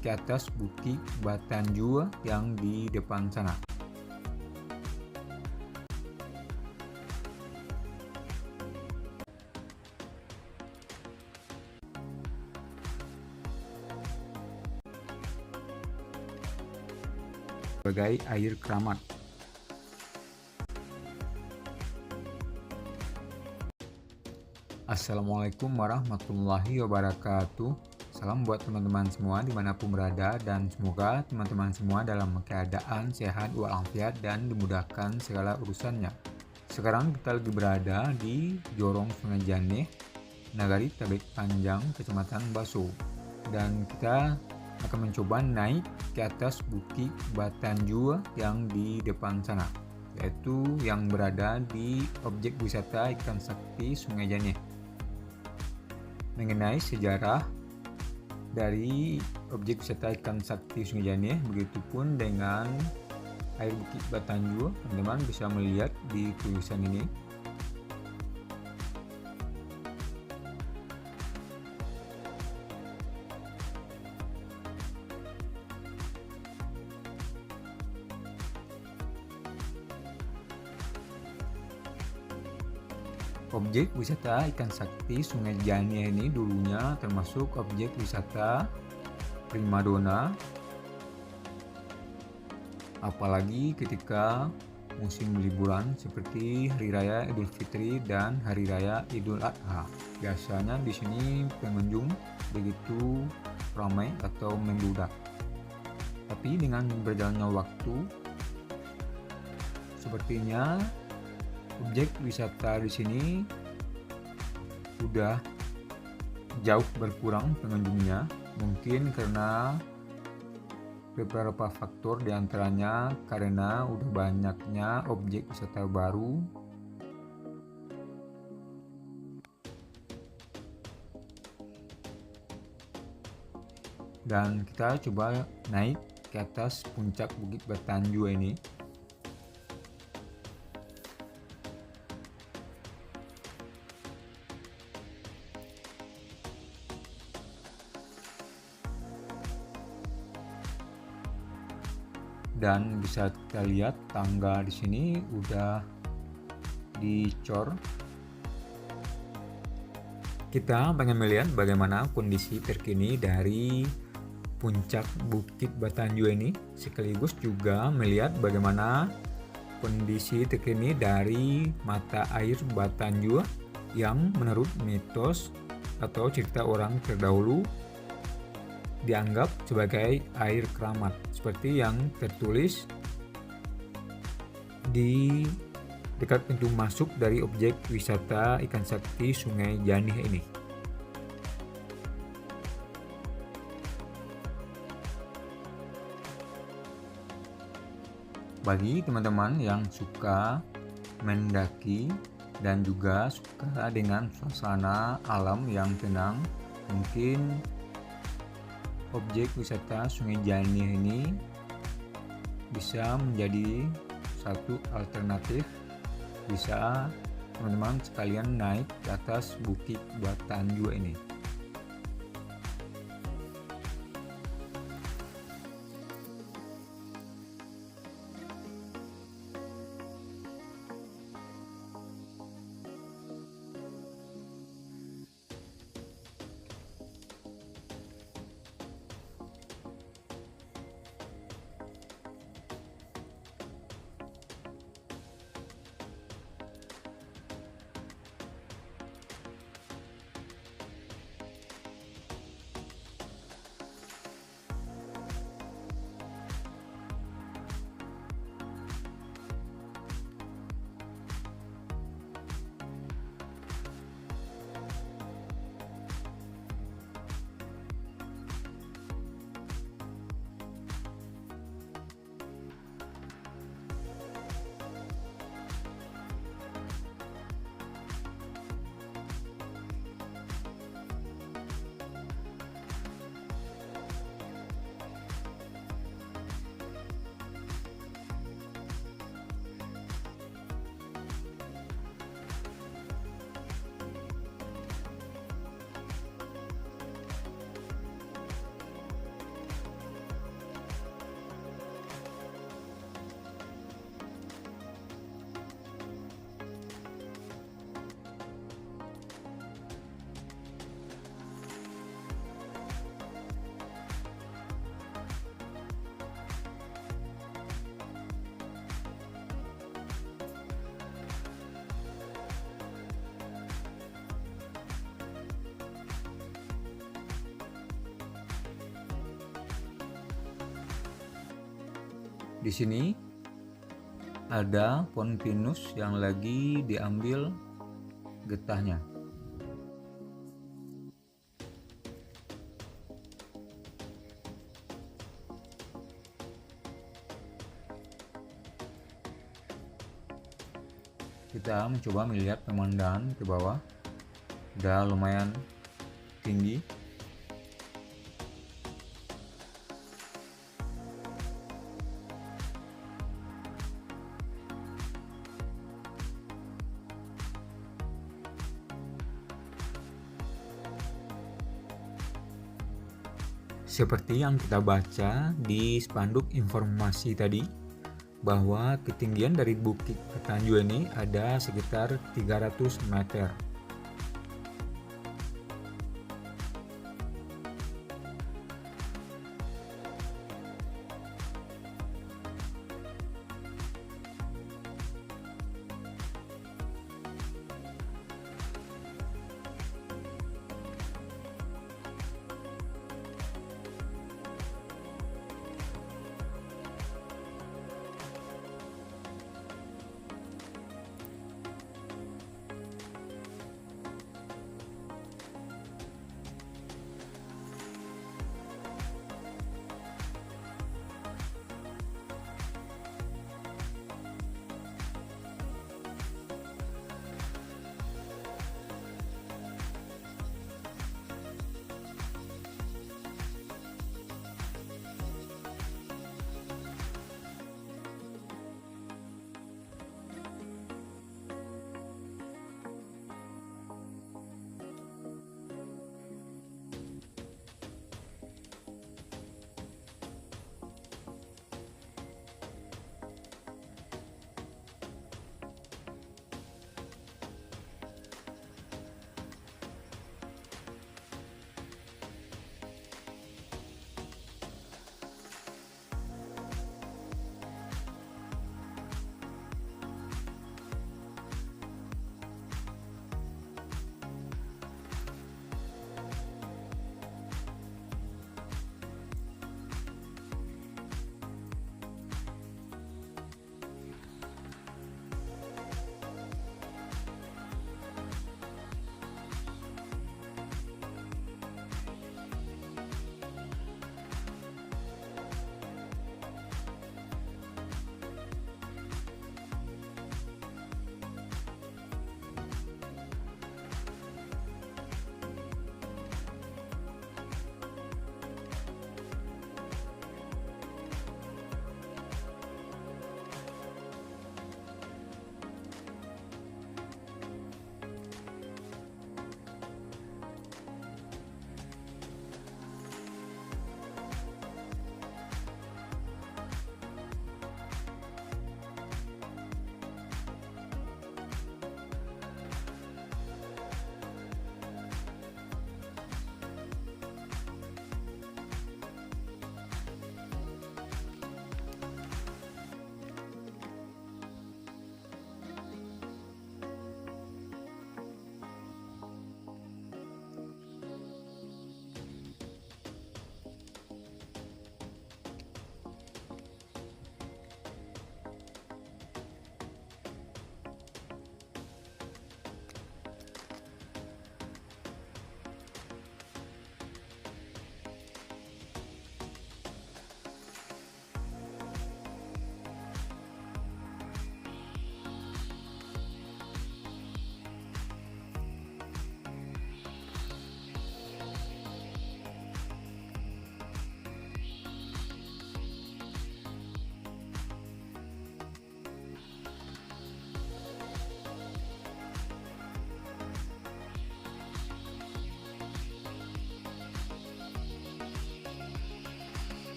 ke atas Bukit Batanjua yang di depan sana. Sebagai air keramat. Assalamualaikum warahmatullahi wabarakatuh. Salam buat teman-teman semua dimanapun berada, dan semoga teman-teman semua dalam keadaan sehat walafiat dan dimudahkan segala urusannya. Sekarang kita lagi berada di Jorong Sungai Janeh, Nagari Tabek Panjang, Kecamatan Baso, dan kita akan mencoba naik ke atas Bukit Batanjua yang di depan sana, yaitu yang berada di objek wisata ikan sakti Sungai Janeh. Mengenai sejarah dari objek wisata ikan sakti Sungai Janeh, begitupun dengan air Bukit Batanjua, teman-teman bisa melihat di tulisan ini. Objek wisata ikan sakti Sungai Janeh ini dulunya termasuk objek wisata primadona, apalagi ketika musim liburan seperti Hari Raya Idul Fitri dan Hari Raya Idul Adha. Biasanya di sini pengunjung begitu ramai atau membludak. Tapi dengan berjalannya waktu, sepertinya objek wisata di sini sudah jauh berkurang pengunjungnya, mungkin karena beberapa faktor, diantaranya karena udah banyaknya objek wisata baru, dan kita coba naik ke atas puncak Bukit Batanjua ini. Dan bisa kita lihat tangga di sini udah dicor. Kita pengen melihat bagaimana kondisi terkini dari puncak Bukit Batanjua ini, sekaligus juga melihat bagaimana kondisi terkini dari mata air Batanjua yang menurut mitos atau cerita orang terdahulu dianggap sebagai air keramat, seperti yang tertulis di dekat pintu masuk dari objek wisata ikan sakti Sungai Janeh ini. Bagi teman-teman yang suka mendaki dan juga suka dengan suasana alam yang tenang, mungkin objek wisata Sungai Janeh ini bisa menjadi satu alternatif. Bisa teman-teman sekalian naik ke atas Bukit Batanjua ini. Di sini ada pohon pinus yang lagi diambil getahnya. Kita mencoba melihat pemandangan ke bawah, udah lumayan tinggi. Seperti yang kita baca di spanduk informasi tadi, bahwa ketinggian dari Bukit Ketanju ini ada sekitar 300 meter.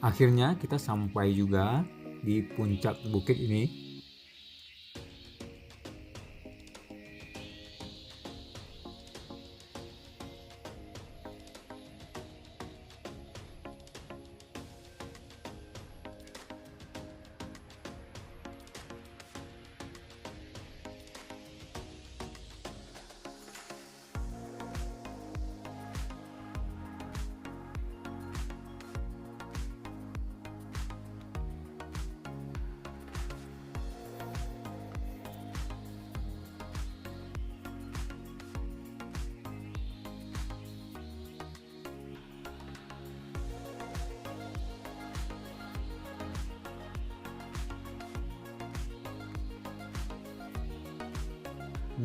Akhirnya kita sampai juga di puncak bukit ini.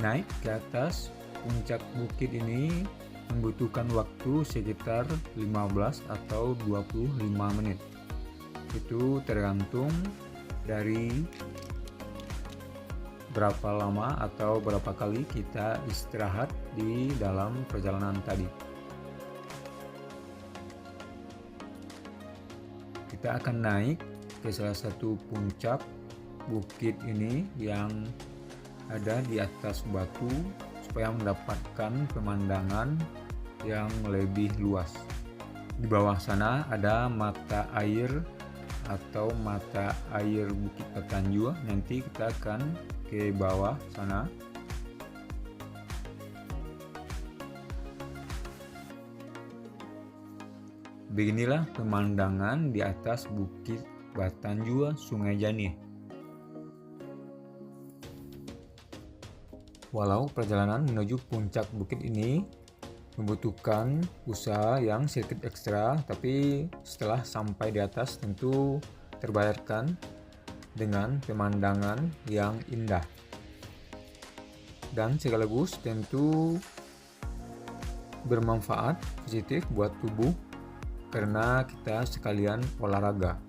Naik ke atas puncak bukit ini membutuhkan waktu sekitar 15 atau 25 menit. Itu tergantung dari berapa lama atau berapa kali kita istirahat di dalam perjalanan tadi. Kita akan naik ke salah satu puncak bukit ini yang ada di atas batu supaya mendapatkan pemandangan yang lebih luas. Di bawah sana ada mata air atau mata air Bukit Batanjua. Nanti kita akan ke bawah sana. Beginilah pemandangan di atas Bukit Batanjua, Sungai Jani. Walau perjalanan menuju puncak bukit ini membutuhkan usaha yang sedikit ekstra, tapi setelah sampai di atas tentu terbayarkan dengan pemandangan yang indah. Dan sekaligus tentu bermanfaat positif buat tubuh karena kita sekalian olahraga.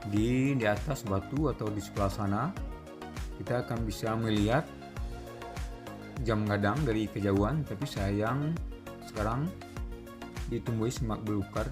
Di atas batu atau di sebelah sana kita akan bisa melihat jam gadang dari kejauhan, tapi sayang sekarang ditumbuhi semak belukar.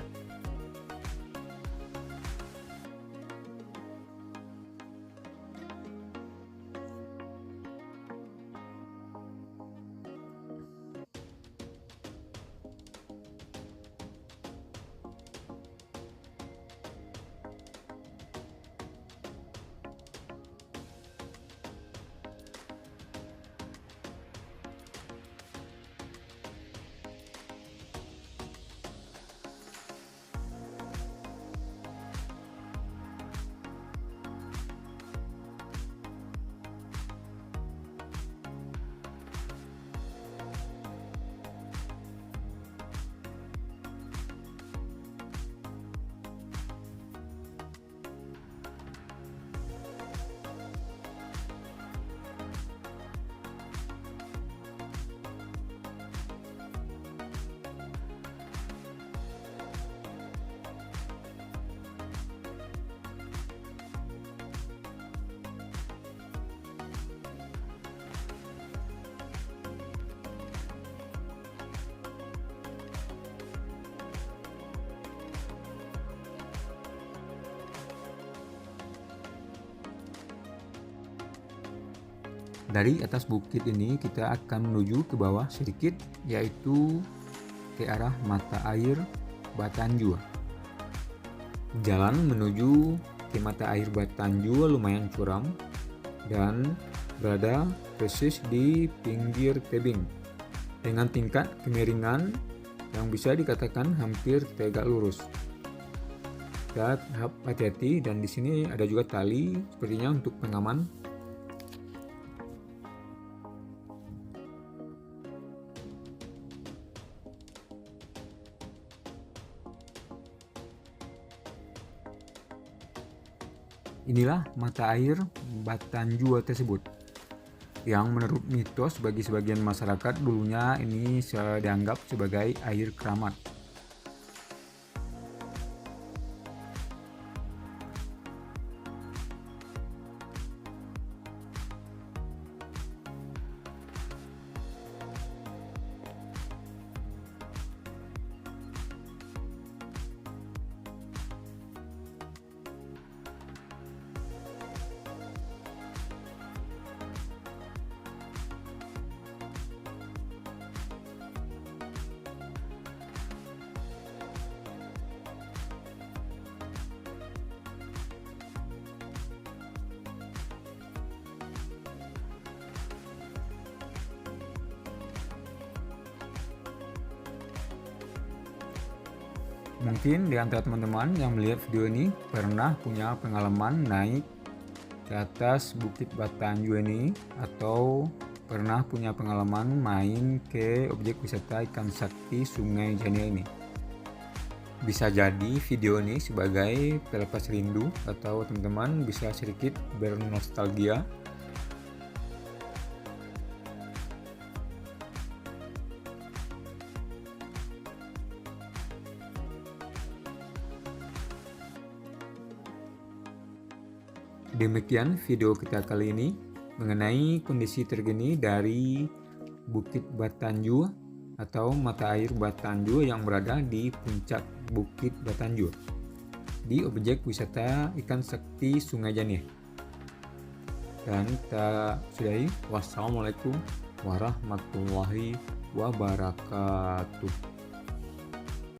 Dari atas bukit ini kita akan menuju ke bawah sedikit, yaitu ke arah mata air Batanjua. Jalan menuju ke mata air Batanjua lumayan curam, dan berada persis di pinggir tebing dengan tingkat kemiringan yang bisa dikatakan hampir tegak lurus. Dan hati-hati, dan di sini ada juga tali sepertinya untuk pengaman. Inilah mata air Batanjua tersebut, yang menurut mitos bagi sebagian masyarakat dulunya ini dianggap sebagai air keramat. Mungkin di antara teman-teman yang melihat video ini pernah punya pengalaman naik ke atas Bukit Batanjua ini, atau pernah punya pengalaman main ke objek wisata ikan sakti Sungai Jania ini. Bisa jadi video ini sebagai pelepas rindu, atau teman-teman bisa sedikit bernostalgia. Demikian video kita kali ini mengenai kondisi terkini dari Bukit Batanjua atau mata air Batanjua yang berada di puncak Bukit Batanjua di objek wisata ikan sakti Sungai Jania. Dan kita sudahi. Wassalamualaikum warahmatullahi wabarakatuh.